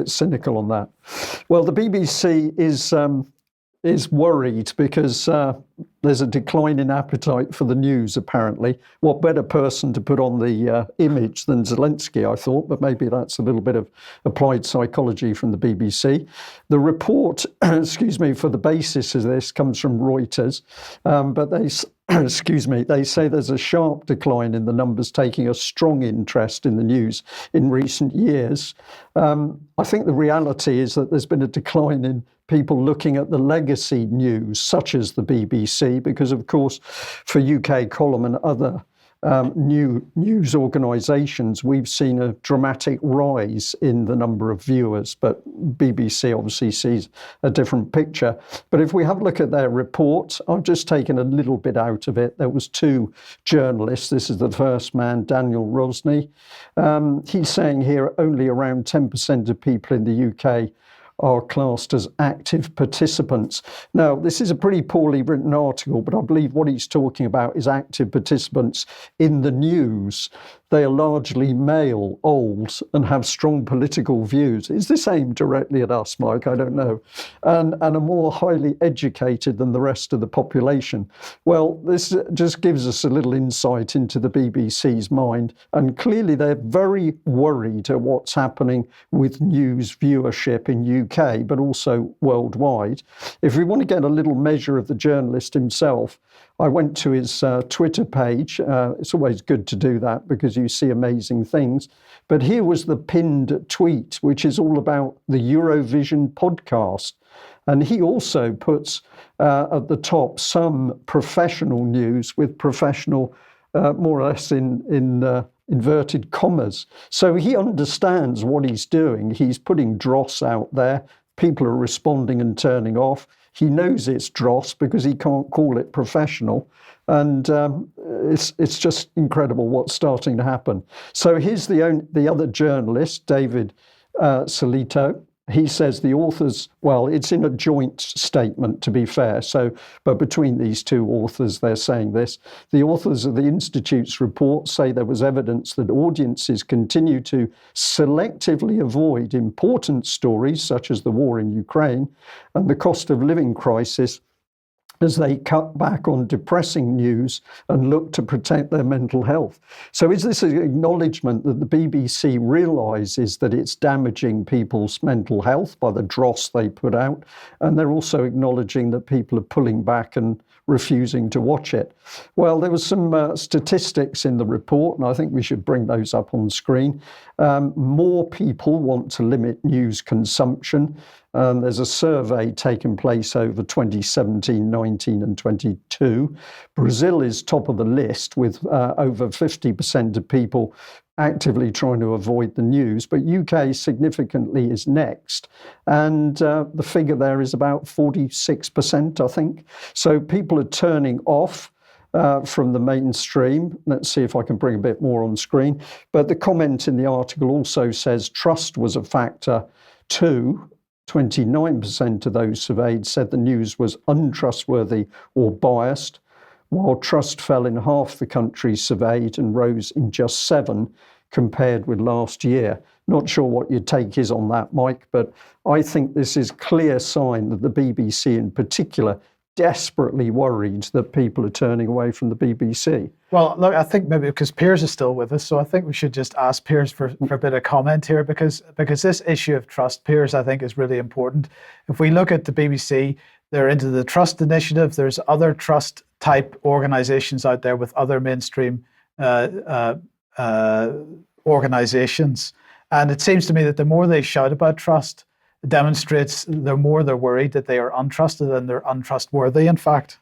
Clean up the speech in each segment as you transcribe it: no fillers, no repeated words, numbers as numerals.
It's cynical on that. Well, the BBC is worried because there's a decline in appetite for the news, apparently. What better person to put on the image than Zelensky, I thought, but maybe that's a little bit of applied psychology from the BBC. The report, for the basis of this comes from Reuters, but they say there's a sharp decline in the numbers taking a strong interest in the news in recent years. I think the reality is that there's been a decline in people looking at the legacy news, such as the BBC, because, of course, for UK Column and other news organisations, we've seen a dramatic rise in the number of viewers, but BBC obviously sees a different picture. But if we have a look at their report, I've just taken a little bit out of it. There was 2 journalists. This is the first man, Daniel Rosny. He's saying here only around 10% of people in the UK are classed as active participants. Now, this is a pretty poorly written article, but I believe what he's talking about is active participants in the news. They are largely male, old, and have strong political views. Is this aimed directly at us, Mike? I don't know. And are more highly educated than the rest of the population. Well, this just gives us a little insight into the BBC's mind. And clearly they're very worried at what's happening with news viewership in UK, but also worldwide. If we want to get a little measure of the journalist himself, I went to his Twitter page. It's always good to do that because you see amazing things. But here was the pinned tweet, which is all about the Eurovision podcast. And he also puts at the top some professional news with professional, more or less in inverted commas. So he understands what he's doing. He's putting dross out there. People are responding and turning off. He knows it's dross because he can't call it professional. And it's just incredible what's starting to happen. So here's the other journalist, David Solito. He says the authors, well, it's in a joint statement, to be fair. But between these 2 authors, they're saying this. The authors of the Institute's report say there was evidence that audiences continue to selectively avoid important stories, such as the war in Ukraine and the cost of living crisis, as they cut back on depressing news and look to protect their mental health. So is this an acknowledgement that the BBC realises that it's damaging people's mental health by the dross they put out? And they're also acknowledging that people are pulling back and refusing to watch it. Well, there was some statistics in the report, and I think we should bring those up on screen. More people want to limit news consumption. There's a survey taking place over 2017, 19 and 22. Brazil is top of the list with over 50% of people actively trying to avoid the news, but UK significantly is next. And the figure there is about 46%, I think. So people are turning off from the mainstream. Let's see if I can bring a bit more on screen. But the comment in the article also says trust was a factor too. 29% of those surveyed said the news was untrustworthy or biased, while trust fell in half the countries surveyed and rose in just 7 compared with last year. Not sure what your take is on that, Mike, but I think this is clear sign that the BBC in particular desperately worried that people are turning away from the BBC. Well, look, I think maybe because Piers is still with us, so I think we should just ask Piers for a bit of comment here, because this issue of trust, Piers, I think is really important. If we look at the BBC, they're into the trust initiative. There's other trust type organisations out there with other mainstream organisations. And it seems to me that the more they shout about trust, it demonstrates the more they're worried that they are untrusted and they're untrustworthy, in fact.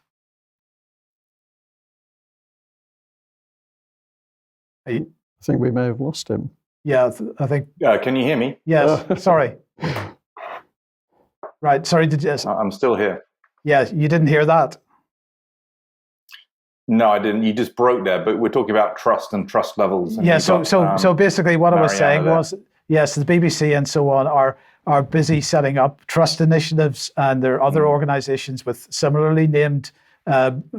I think we may have lost him. Yeah, I think. Can you hear me? Yes, sorry. Right, sorry, did you? I'm still here. Yeah, you didn't hear that? No, I didn't. You just broke there, but we're talking about trust and trust levels. And yeah, so basically what I was saying there. was, yes, the BBC and so on are busy setting up trust initiatives, and there are other organisations with similarly named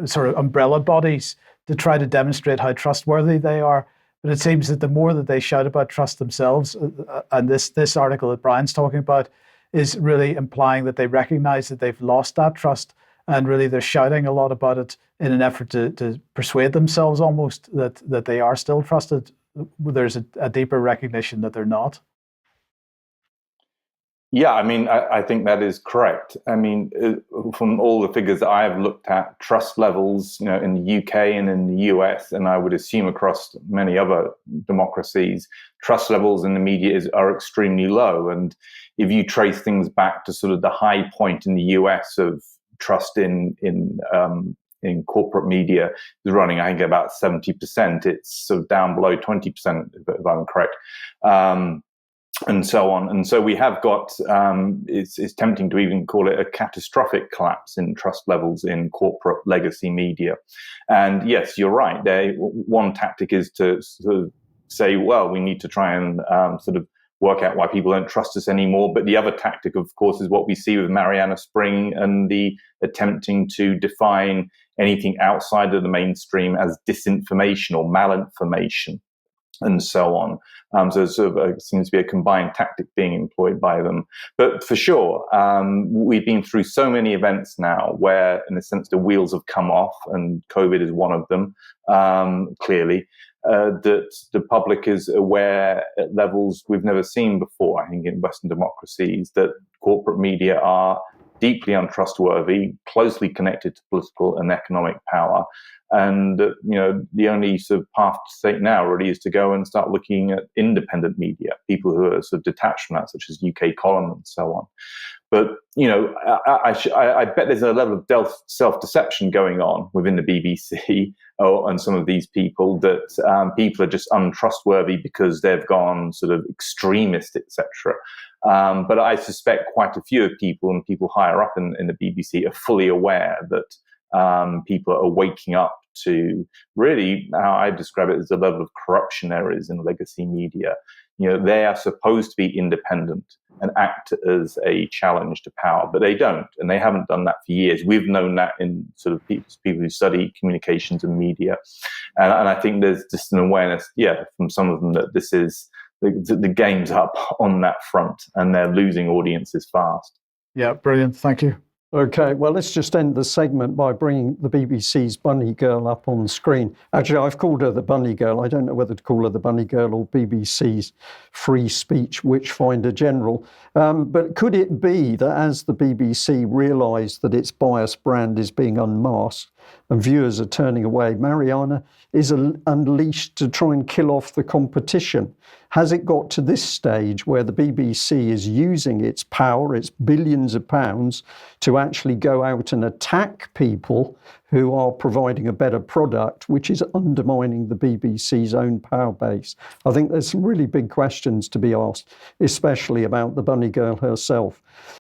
sort of umbrella bodies to try to demonstrate how trustworthy they are. But it seems that the more that they shout about trust themselves, and this article that Brian's talking about is really implying that they recognize that they've lost that trust, and really they're shouting a lot about it in an effort to persuade themselves almost that they are still trusted. There's a deeper recognition that they're not. Yeah, I mean, I think that is correct. I mean, from all the figures that I have looked at, trust levels, in the UK and in the US, and I would assume across many other democracies, trust levels in the media are extremely low. And if you trace things back to sort of the high point in the US of trust in corporate media, is running, I think, about 70%. It's sort of down below 20%, if I'm correct. And so on. And so we have got, it's tempting to even call it a catastrophic collapse in trust levels in corporate legacy media. And yes, you're right. One tactic is to sort of say, well, we need to try and sort of work out why people don't trust us anymore. But the other tactic, of course, is what we see with Marianna Spring and the attempting to define anything outside of the mainstream as disinformation or malinformation, and so on. So it sort of seems to be a combined tactic being employed by them. But for sure, we've been through so many events now where, in a sense, the wheels have come off, and COVID is one of them, clearly, that the public is aware at levels we've never seen before, I think, in Western democracies, that corporate media are deeply untrustworthy, closely connected to political and economic power. And, the only sort of path to take now really is to go and start looking at independent media, people who are sort of detached from that, such as UK Column and so on. But, I bet there's a level of self-deception going on within the BBC and some of these people, that people are just untrustworthy because they've gone sort of extremist, etc. But I suspect quite a few people and people higher up in the BBC are fully aware that people are waking up to really, how I describe it, as a level of corruption there is in legacy media. They are supposed to be independent and act as a challenge to power, but they don't, and they haven't done that for years. We've known that in sort of people who study communications and media, and I think there's just an awareness, from some of them, that this is the game's up on that front, and they're losing audiences fast. Yeah, brilliant. Thank you. Okay, well, let's just end the segment by bringing the BBC's Bunny Girl up on the screen. Actually, I've called her the Bunny Girl. I don't know whether to call her the Bunny Girl or BBC's free speech witchfinder general. But could it be that as the BBC realised that its biased brand is being unmasked and viewers are turning away, Marianna is unleashed to try and kill off the competition? Has it got to this stage where the BBC is using its power, its billions of pounds, to actually go out and attack people who are providing a better product, which is undermining the BBC's own power base? I think there's some really big questions to be asked, especially about the Bunny Girl herself.